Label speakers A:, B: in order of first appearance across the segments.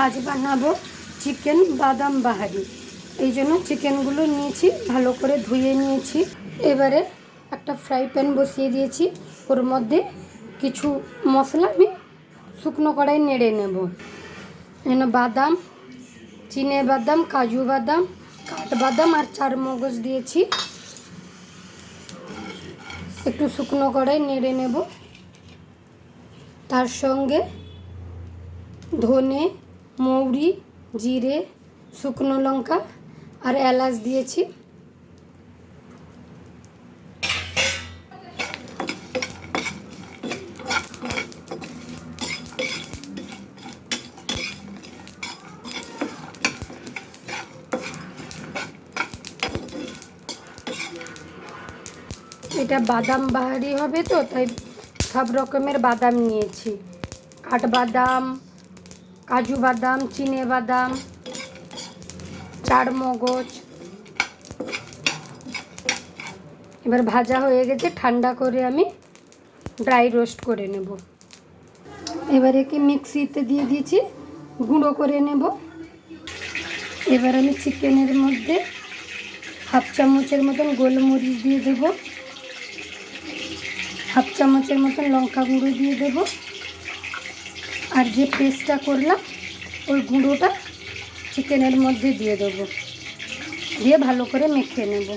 A: আজ বানাবো চিকেন বাদাম বাহারি। এই জন্য চিকেনগুলো নিয়েছি, ভালো করে ধুয়ে নিয়েছি। এবারে একটা ফ্রাই প্যান বসিয়ে দিয়েছি, ওর মধ্যে কিছু মশলা আমি শুকনো কড়াই নেড়ে নেব। এখানে বাদাম, চিনে বাদাম, কাজু বাদাম, কাঠবাদাম আর চারমগজ দিয়েছি। একটু শুকনো কড়াই নেড়ে নেব। তার সঙ্গে ধনে, মৌরি, জিরে, শুকনো লঙ্কা আর এলাচ দিয়েছি। এটা বাদাম বাহারি হবে তো, তাই সব রকমের বাদাম নিয়েছি। কাঠবাদাম, কাজু বাদাম, চিনে বাদাম, চারমগজ। এবার ভাজা হয়ে গেছে, ঠান্ডা করে আমি ড্রাই রোস্ট করে নেব। এবার একে মিক্সিতে দিয়ে দিয়েছি, গুঁড়ো করে নেব। এবার আমি চিকেনের মধ্যে হাফ চামচের মতন গোলমরিচ দিয়ে দেব, হাফ চামচের মতন লঙ্কা গুঁড়ো দিয়ে দেব, আর যে পেস্টটা করলাম ওই গুঁড়োটা চিকেনের মধ্যে দিয়ে দেবো, দিয়ে ভালো করে মেখে নেব।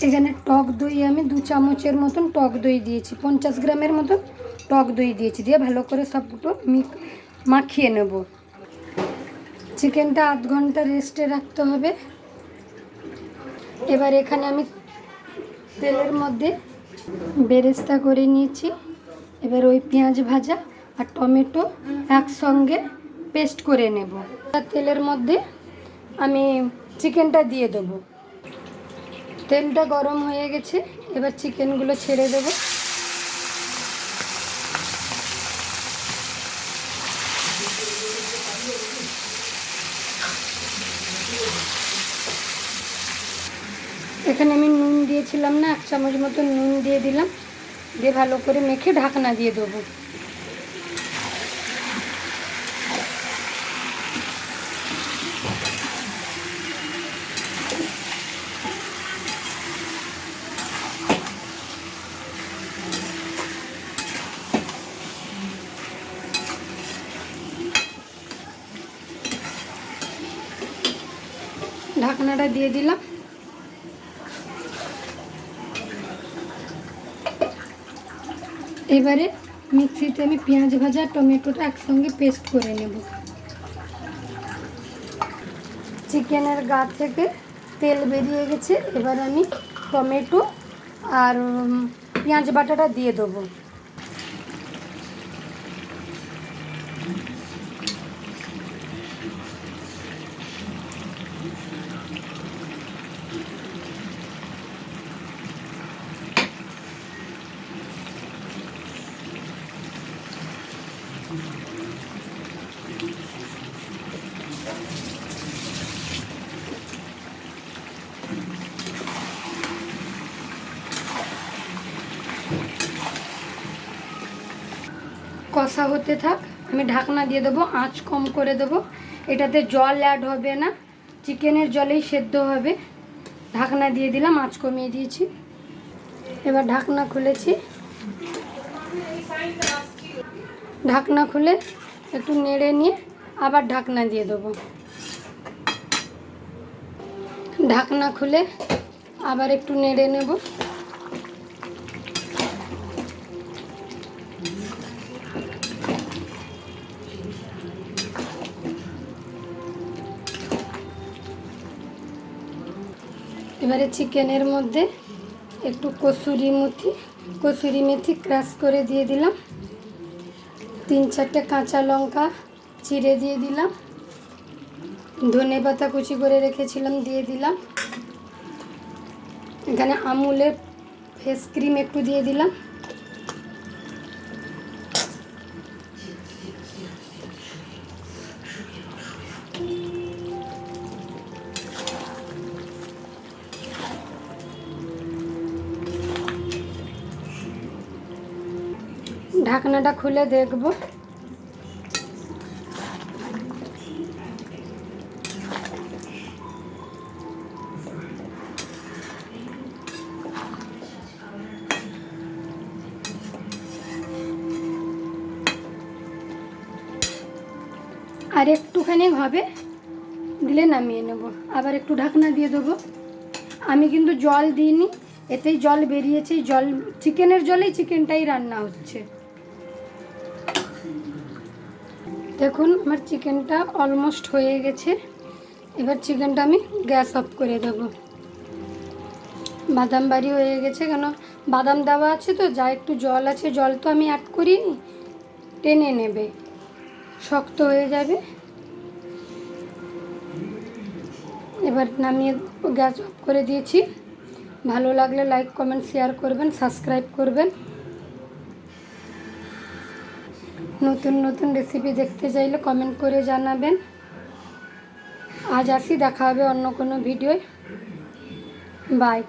A: এখানে টক দই আমি 2 চামচের মতন টক দই দিয়েছি, 50 গ্রামের মতন টক দই দিয়েছি, দিয়ে ভালো করে সবগুলো মাখিয়ে নেব। চিকেনটা আধ ঘন্টা রেস্টে রাখতে হবে। এবার এখানে আমি তেলের মধ্যে বেরেস্তা করে নিয়েছি। এবার ওই পেঁয়াজ ভাজা আর টমেটো একসঙ্গে পেস্ট করে নেব। তেলের মধ্যে আমি চিকেনটা দিয়ে দেবো। তেলটা গরম হয়ে গেছে, এবার চিকেনগুলো ছেড়ে দেব। এখানে আমি নুন দিয়েছিলাম না, 1 চামচ মতো নুন দিয়ে দিলাম, দিয়ে ভালো করে মেখে ঢাকনা দিয়ে দেবো। ঢাকনাটা দিয়ে দিলাম। এবারে মিক্সিতে আমি পেঁয়াজ ভাজা টমেটোটা একসঙ্গে পেস্ট করে নেব। চিকেনের গা থেকে তেল বেরিয়ে গেছে, এবার আমি টমেটো আর পেঁয়াজ বাটাটা দিয়ে দেবো। কষা হতে থাক, আমি ঢাকনা দিয়ে দেবো, আঁচ কম করে দেবো। এটাতে জল অ্যাড হবে না, চিকেনের জলেই সেদ্ধ হবে। ঢাকনা দিয়ে দিলাম, আঁচ কমিয়ে দিয়েছি। এবার ঢাকনা খুলেছি, ঢাকনা খুলে একটু নেড়ে নিয়ে আবার ঢাকনা দিয়ে দেবো। ঢাকনা খুলে আবার একটু নেড়ে নেব। এবারে চিকেনের মধ্যে একটু কসুরি মেথি ক্রাশ করে দিয়ে দিলাম, 3-4টে কাঁচা লঙ্কা চিড়ে দিয়ে দিলাম, ধনেপাতা কুচি করে রেখেছিলাম দিয়ে দিলাম। এখানে আমুলের ফেস ক্রিম একটু দিয়ে দিলাম। ঢাকনাটা খুলে দেখব। আর একটুখানি হবে, দিলে নামিয়ে নেব। আবার একটু ঢাকনা দিয়ে দেবো। আমি কিন্তু জল দিইনি, এতেই জল বেরিয়েছে। জল চিকেনের জলেই চিকেনটাই রান্না হচ্ছে। দেখুন আমার চিকেনটা অলমোস্ট হয়ে গেছে। এবার চিকেনটা আমি গ্যাস অফ করে দেব। বাদাম বাড়ি হয়ে গেছে, কেন বাদাম দেওয়া আছে তো, যা একটু জল আছে, জল তো আমি অ্যাড করিনি, টেনে নেবে, শক্ত হয়ে যাবে। এবার নামিয়ে গ্যাস অফ করে দিয়েছি। ভালো লাগলে লাইক কমেন্ট শেয়ার করবেন, সাবস্ক্রাইব করবেন। নতুন নতুন রেসিপি দেখতে চাইলে কমেন্ট করে জানাবেন। আজ আসি, দেখা হবে অন্য কোনো ভিডিওয়। বাই।